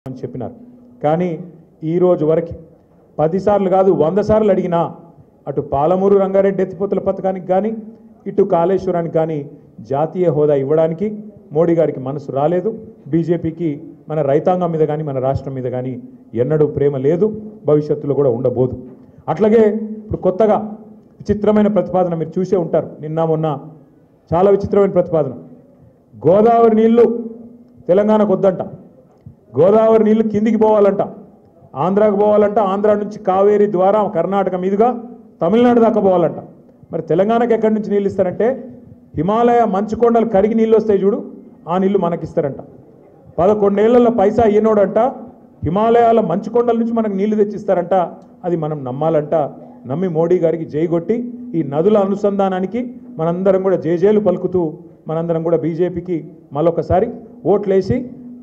అని చెప్పినారు. కానీ ఈ రోజు వరకు 10 సార్లు కాదు 100 సార్లు అడిగినా అటు పాలమూరు రంగారెడ్డి ఎత్తిపోతల పథకానికి కానీ ఇటు కాళేశ్వరానికి కానీ జాతీయ హోదా ఇవ్వడానికి మోడీ గారికి మనసు రాలేదు. బీజేపీకి మన రైతాంగం మీద కానీ మన రాష్ట్రం మీద కానీ ఎన్నడూ ప్రేమ లేదు, భవిష్యత్తులో కూడా ఉండబోదు. అట్లాగే ఇప్పుడు కొత్తగా విచిత్రమైన ప్రతిపాదన మీరు చూసే ఉంటారు. నిన్న మొన్న చాలా విచిత్రమైన ప్రతిపాదన. గోదావరి నీళ్లు తెలంగాణకు వద్దంట, గోదావరి నీళ్లు కిందికి పోవాలంట, ఆంధ్రాకు పోవాలంట, ఆంధ్ర నుంచి కావేరీ ద్వారా కర్ణాటక మీదుగా తమిళనాడు దాకా పోవాలంట. మరి తెలంగాణకు ఎక్కడి నుంచి నీళ్ళు ఇస్తారంటే హిమాలయ మంచు కొండలు కరిగి నీళ్ళు వస్తాయి చూడు, ఆ నీళ్లు మనకిస్తారంట. 11 ఏళ్లలో పైసా ఈనోడంట హిమాలయాల మంచు కొండల నుంచి మనకు నీళ్లు తెచ్చిస్తారంట. అది మనం నమ్మాలంట. నమ్మి మోడీ గారికి జైగొట్టి ఈ నదుల అనుసంధానానికి మనందరం కూడా జేజేలు పలుకుతూ మనందరం కూడా బీజేపీకి మరొకసారి ఓట్లేసి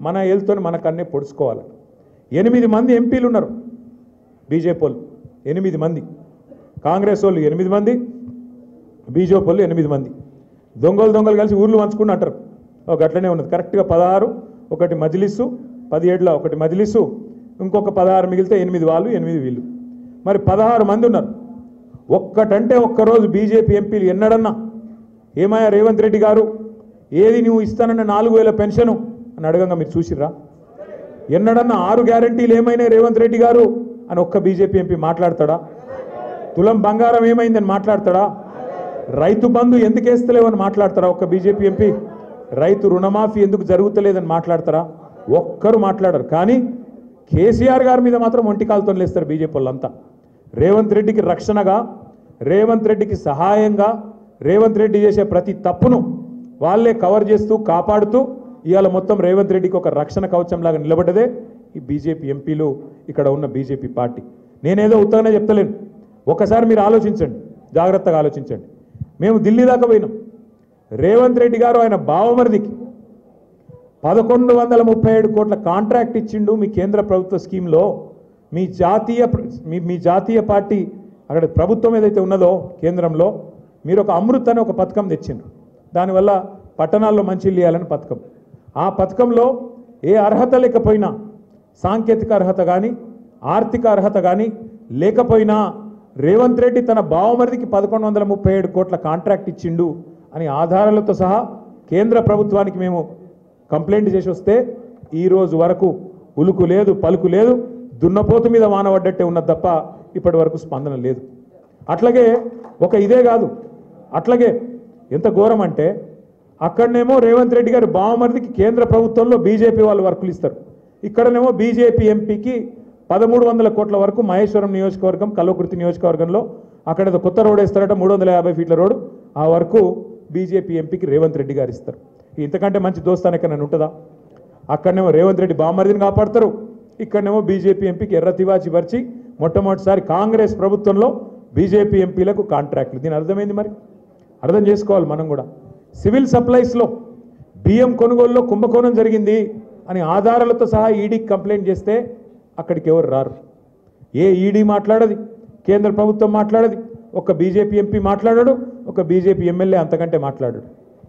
మన ఏళ్ళతో మన కన్నే పొడుచుకోవాలి. 8 మంది ఎంపీలు ఉన్నారు బీజేపీ వాళ్ళు, 8 మంది, కాంగ్రెస్ వాళ్ళు 8 మంది, బీజేపీ వాళ్ళు 8 మంది. దొంగలు కలిసి ఊర్లు పంచుకుని అంటారు. ఒక అట్లనే ఉన్నది కరెక్ట్గా 16, ఒకటి మజ్లిస్సు, 17లో ఒకటి మజ్లిస్సు, ఇంకొక 16 మిగిలితే 8 వాళ్ళు 8 వీళ్ళు. మరి 16 మంది ఉన్నారు. ఒక్కటంటే ఒక్కరోజు బీజేపీ ఎంపీలు ఎన్నడన్నా ఏమయ్యా రేవంత్ రెడ్డి గారు ఏది నువ్వు ఇస్తానన్న 4000 పెన్షను అని అడగంగా మీరు చూసిర్రా? ఎన్నడన్నా 6 గ్యారంటీలు ఏమైనా రేవంత్ రెడ్డి గారు అని ఒక్క బీజేపీ ఎంపీ మాట్లాడతాడా? తులం బంగారం ఏమైందని మాట్లాడతాడా? రైతు బంధు ఎందుకు వేస్తలేవని మాట్లాడతారా ఒక్క బీజేపీ ఎంపీ? రైతు రుణమాఫీ ఎందుకు జరుగుతలేదని మాట్లాడతారా? ఒక్కరు మాట్లాడరు. కానీ కేసీఆర్ గారి మీద మాత్రం ఒంటికాలతో లేస్తారు బీజేపీ వాళ్ళంతా. రేవంత్ రెడ్డికి రక్షణగా, రేవంత్ రెడ్డికి సహాయంగా, రేవంత్ రెడ్డి చేసే ప్రతి తప్పును వాళ్ళే కవర్ చేస్తూ కాపాడుతూ ఇవాళ మొత్తం రేవంత్ రెడ్డికి ఒక రక్షణ కవచంలాగా నిలబడ్డదే ఈ బీజేపీ ఎంపీలు, ఇక్కడ ఉన్న బీజేపీ పార్టీ. నేనేదో ఉత్తగానే చెప్తలేను. ఒకసారి మీరు ఆలోచించండి, జాగ్రత్తగా ఆలోచించండి. మేము ఢిల్లీ దాకా పోయినాం. రేవంత్ రెడ్డి గారు ఆయన బావమరిదికి 1137 కోట్ల కాంట్రాక్ట్ ఇచ్చిండు మీ కేంద్ర ప్రభుత్వ స్కీమ్లో. మీ జాతీయ పార్టీ అక్కడ ప్రభుత్వం ఏదైతే ఉన్నదో కేంద్రంలో మీరు ఒక అమృత్ అనే ఒక పథకం తెచ్చిండ్రు. దానివల్ల పట్టణాల్లో మంచినీళ్ళు ఇవ్వాలని పథకం. ఆ పథకంలో ఏ అర్హత లేకపోయినా, సాంకేతిక అర్హత కానీ ఆర్థిక అర్హత కానీ లేకపోయినా రేవంత్ రెడ్డి తన బావమరిదికి 1137 కోట్ల కాంట్రాక్ట్ ఇచ్చిండు అని ఆధారాలతో సహా కేంద్ర ప్రభుత్వానికి మేము కంప్లైంట్ చేసి వస్తే ఈరోజు వరకు ఉలుకు లేదు, పలుకు లేదు, దున్నపోతు మీద వానబడ్డట్టే ఉన్నది తప్ప ఇప్పటి వరకు స్పందన లేదు. అట్లాగే ఒక ఇదే కాదు, అట్లాగే ఎంత ఘోరం అంటే అక్కడనేమో రేవంత్ రెడ్డి గారు బావమరిదికి కేంద్ర ప్రభుత్వంలో బీజేపీ వాళ్ళు వర్కులు ఇస్తారు. ఇక్కడనేమో బీజేపీ ఎంపీకి 1300 కోట్ల వరకు మహేశ్వరం నియోజకవర్గం, కల్వకుర్తి నియోజకవర్గంలో అక్కడ కొత్త రోడ్ వేస్తారట, 350 ఫీట్ల రోడ్డు. ఆ వరకు బీజేపీ ఎంపీకి రేవంత్ రెడ్డి గారు ఇస్తారు. ఇంతకంటే మంచి దోస్తాను ఎక్కడ ఉంటుందా? అక్కడనేమో రేవంత్ రెడ్డి బావమరిదిని కాపాడతారు, ఇక్కడనేమో బీజేపీ ఎంపీకి ఎర్ర తివాచి పరిచి మొట్టమొదటిసారి కాంగ్రెస్ ప్రభుత్వంలో బీజేపీ ఎంపీలకు కాంట్రాక్ట్లు. దీని అర్థమైంది. మరి అర్థం చేసుకోవాలి మనం కూడా. సివిల్ సప్లైస్లో బియ్యం కొనుగోలులో కుంభకోణం జరిగింది అని ఆధారాలతో సహా ఈడీకి కంప్లైంట్ చేస్తే అక్కడికి ఎవరు రారు. ఏ ఈడీ మాట్లాడది, కేంద్ర ప్రభుత్వం మాట్లాడది, ఒక బీజేపీ ఎంపీ మాట్లాడాడు, ఒక బీజేపీ ఎమ్మెల్యే అంతకంటే మాట్లాడాడు.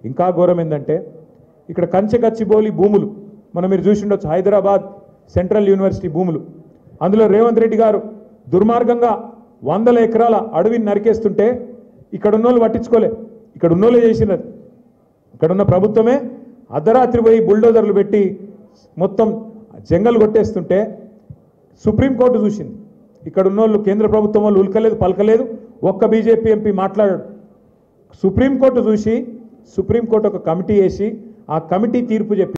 ఇంకా ఘోరం ఏంటంటే ఇక్కడ కంచెకచ్చిబౌలి భూములు మీరు చూసి ఉండొచ్చు, హైదరాబాద్ సెంట్రల్ యూనివర్సిటీ భూములు. అందులో రేవంత్ రెడ్డి గారు దుర్మార్గంగా 100 ఎకరాల అడవిని నరికేస్తుంటే ఇక్కడ ఉన్నోళ్ళు పట్టించుకోలే, ఇక్కడ ఉన్నోళ్ళే చేసినది. ఇక్కడున్న ప్రభుత్వమే అర్ధరాత్రి పోయి బుల్డోజర్లు పెట్టి మొత్తం జంగల్ కొట్టేస్తుంటే సుప్రీంకోర్టు చూసింది. ఇక్కడ ఉన్నోళ్ళు కేంద్ర ప్రభుత్వం వాళ్ళు ఉల్కలేదు, పలకలేదు, ఒక్క బీజేపీ ఎంపీ మాట్లాడాడు. సుప్రీంకోర్టు చూసి సుప్రీంకోర్టు ఒక కమిటీ వేసి ఆ కమిటీ తీర్పు చెప్పి